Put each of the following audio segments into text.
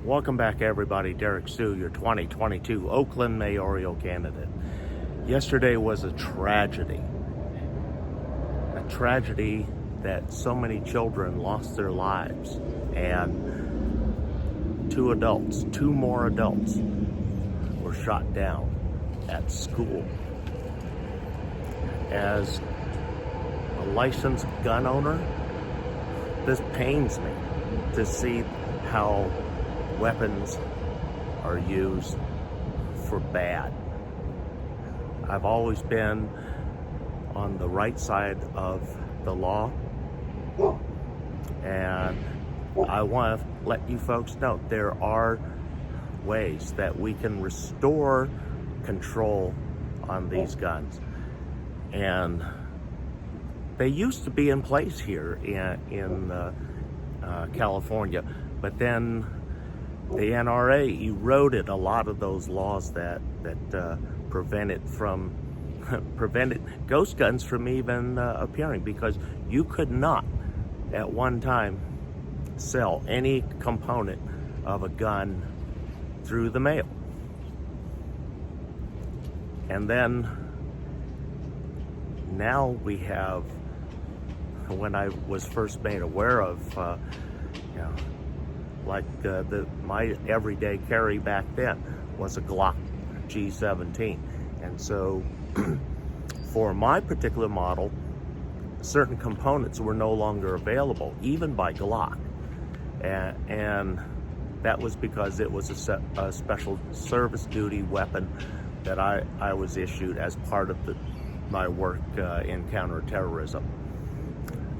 Welcome back, everybody. Derrick Soo, your 2022 Oakland mayoral candidate. Yesterday was a tragedy that so many children lost their lives, and two more adults were shot down at school. As a licensed gun owner, this pains me to see how weapons are used for bad. I've always been on the right side of the law, and I want to let you folks know there are ways that we can restore control on these guns, and they used to be in place here in California, but then the NRA eroded a lot of those laws that prevented ghost guns from even appearing, because you could not at one time sell any component of a gun through the mail. And then now we have, when I was first made aware of my everyday carry back then was a Glock G17. And so for my particular model, certain components were no longer available, even by Glock. And that was because it was a special service duty weapon that I was issued as part of my work in counterterrorism.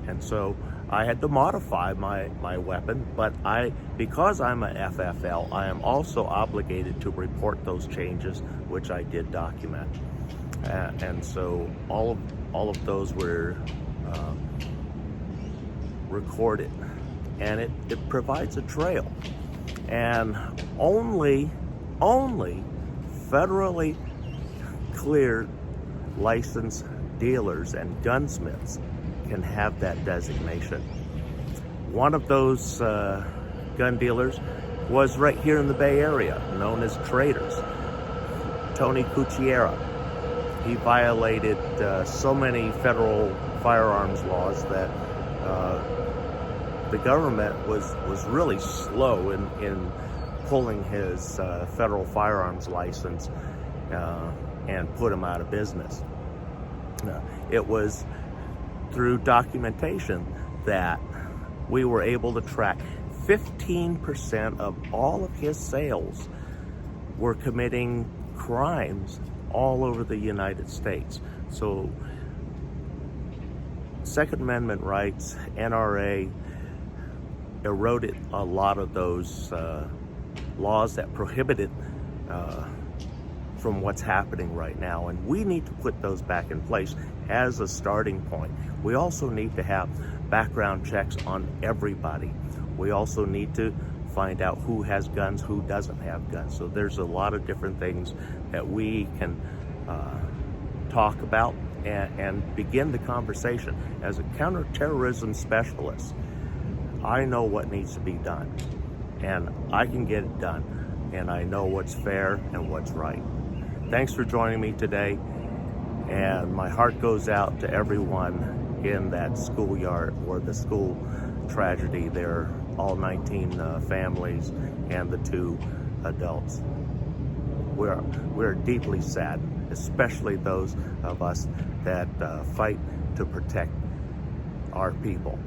And so I had to modify my weapon, but because I'm a FFL, I am also obligated to report those changes, which I did document. And so all of those were recorded, and it provides a trail. And only federally cleared licensed dealers and gunsmiths can have that designation. One of those gun dealers was right here in the Bay Area, known as Traders, Tony Cucchiera. He violated so many federal firearms laws that the government was really slow in pulling his federal firearms license and put him out of business. It was through documentation that we were able to track 15% of all of his sales were committing crimes all over the United States. So Second Amendment rights, NRA, eroded a lot of those laws that prohibited from what's happening right now, and we need to put those back in place as a starting point. We also need to have background checks on everybody. We also need to find out who has guns, who doesn't have guns. So there's a lot of different things that we can talk about and begin the conversation. As a counterterrorism specialist, I know what needs to be done, and I can get it done, and I know what's fair and what's right. Thanks for joining me today, and my heart goes out to everyone in that schoolyard or the school tragedy there, all 19 families and the 2 adults. We're deeply saddened, especially those of us that fight to protect our people.